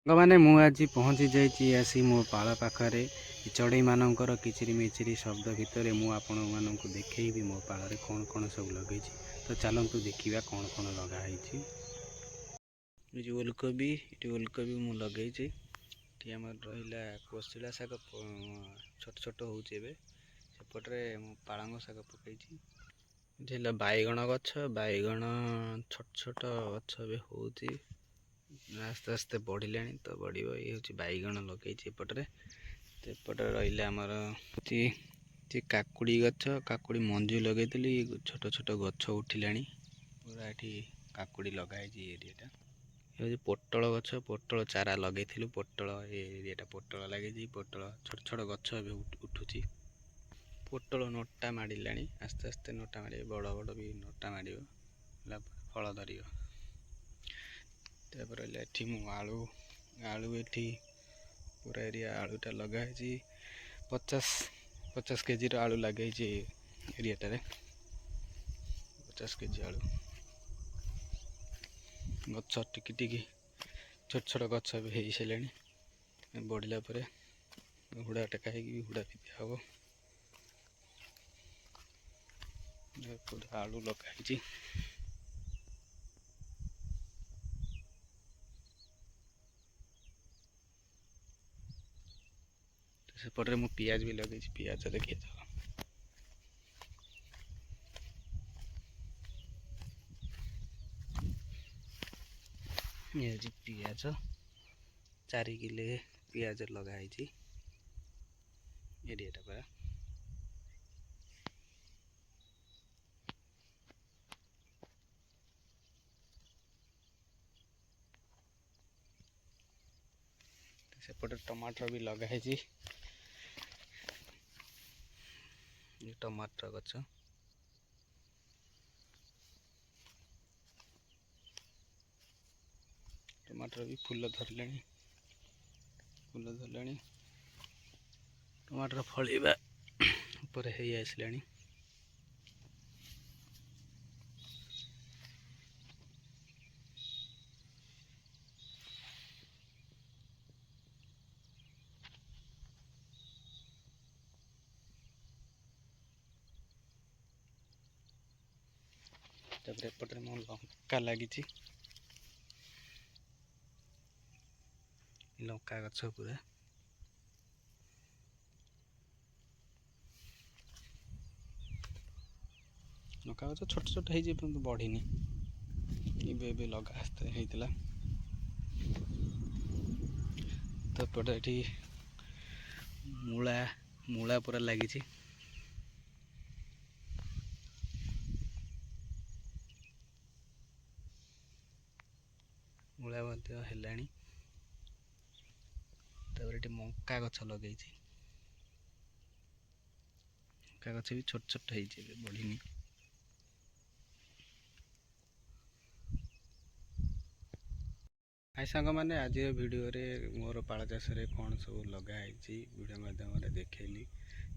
ସାଙ୍ଗମାନେ ମୁଁ ଆଜି ପହଞ୍ଚି ଯାଇଛି ଆସି ମୋ ପାଳ ପାଖରେ। ଚଢ଼େଇମାନଙ୍କର କିଚିରି ମିଚିରି ଶବ୍ଦ ଭିତରେ ମୁଁ ଆପଣମାନଙ୍କୁ ଦେଖେଇବି ମୋ ପାଳରେ କ'ଣ କ'ଣ ସବୁ ଲଗେଇଛି। ତ ଚାଲନ୍ତୁ ଦେଖିବା କ'ଣ କ'ଣ ଲଗା ହେଇଛି। ଏଠି ଓଲକୋବି ମୁଁ ଲଗେଇଛି। ଏଠି ଆମର ରହିଲା କୋଶଳା ଶାଗ ଛୋଟ ଛୋଟ ହେଉଛି ଏବେ। ସେପଟରେ ମୁଁ ପାଳଙ୍ଗ ଶାଗ ପକାଇଛି। ଏଠି ହେଲା ବାଇଗଣ ଗଛ, ବାଇଗଣ ଛୋଟ ଛୋଟ ଗଛ ଏବେ ହେଉଛି, ଆସ୍ତେ ଆସ୍ତେ ବଢ଼ିଲାଣି ତ ବଢ଼ିବ। ଇଏ ହେଉଛି ବାଇଗଣ ଲଗେଇଛି ଏପଟରେ। ଏପଟରେ ରହିଲେ ଆମର କାକୁଡ଼ି ଗଛ, କାକୁଡ଼ି ମଞ୍ଜି ଲଗେଇଥିଲି, ଛୋଟ ଛୋଟ ଗଛ ଉଠିଲାଣି ପୁରା। ଏଠି କାକୁଡ଼ି ଲଗା ହେଇଛି ଏରିଆଟା। ଏ ହେଉଛି ପୋଟଳ ଗଛ, ପୋଟଳ ଚାରା ଲଗେଇଥିଲୁ, ପୋଟଳ ଏରିଆଟା ପୋଟଳ ଲାଗିଛି। ପୋଟଳ ଛୋଟ ଛୋଟ ଗଛ ଏବେ ଉଠୁଛି। ପୋଟଳ ନୋଟା ମାଡ଼ିଲାଣି, ଆସ୍ତେ ଆସ୍ତେ ନୋଟା ମାଡ଼ିବ, ବଡ଼ ବଡ଼ ବି ନୋଟା ମାଡ଼ିବ, ଫଳ ଧରିବ। ତାପରେ ରହିଲା ଏଠି ମୁଁ ଆଳୁ ଏଠି ପୁରା ଏରିଆ ଆଳୁଟା ଲଗା ହେଇଛି। 50 କେଜିର ଆଳୁ ଲଗାଇଛି ଏରିଆଟାରେ। 50 କେଜି ଆଳୁ ଗଛ ଟିକି ଟିକି ଛୋଟ ଛୋଟ ଗଛ ବି ହେଇସାରିଲାଣି। ବଢ଼ିଲା ପରେ ହୁଡ଼ା ଟେକା ହେଇକି ହୁଡ଼ା ବି ଦିଆହେବ। ଆଳୁ ଲଗା ହେଇଛି। ସେପଟରେ ମୁଁ ପିଆଜ ବି ଲଗେଇଛି, ପିଆଜ ଦେଖିଛ। ଇଏ ହେଉଛି ପିଆଜ, 4 କିଲେ ପିଆଜ ଲଗା ହେଇଛି ଏରିଆଟା ପରା। ସେପଟେ ଟମାଟର ବି ଲଗା ହେଇଛି, ଟମାଟର ଗଛ। ଟମାଟର ବି ଫୁଲ ଧରିଲାଣି। ଟମାଟର ଫଳିବା ଉପରେ ହେଇ ଆସିଲାଣି। ତାପରେ ଏପଟରେ ମୋ ଲଙ୍କା ଲାଗିଛି, ଲଙ୍କା ଗଛ ପୁରା। ଲଙ୍କା ଗଛ ଛୋଟ ଛୋଟ ହେଇଛି କିନ୍ତୁ ବଢ଼ିନି, ଏବେ ଲଗା ହେଇଥିଲା। ତାପଟେ ଏଠି ମୂଳା ପୁରା ଲାଗିଛି। ମୂଳା ମଧ୍ୟ ହେଲାଣି। ତାପରେ ଏଠି ମକା ଗଛ ଲଗେଇଛି, ମକା ଗଛ ବି ଛୋଟ ଛୋଟ ହେଇଛି, ଏବେ ବଢ଼ିନି। ହାଇ ସାଙ୍ଗମାନେ, ଆଜିର ଭିଡ଼ିଓରେ ମୋର ପାଳ ଚାଷରେ କ'ଣ ସବୁ ଲଗା ହେଇଛି ଭିଡ଼ିଓ ମାଧ୍ୟମରେ ଦେଖେଇଲି।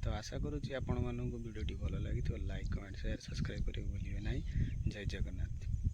ତ ଆଶା କରୁଛି ଆପଣମାନଙ୍କୁ ଭିଡ଼ିଓଟି ଭଲ ଲାଗିଥିବ। ଲାଇକ୍, କମେଣ୍ଟ, ସେୟାର, ସବସ୍କ୍ରାଇବ୍ କରିବାକୁ ଭୁଲିବେ ନାହିଁ। ଜୟ ଜଗନ୍ନାଥ।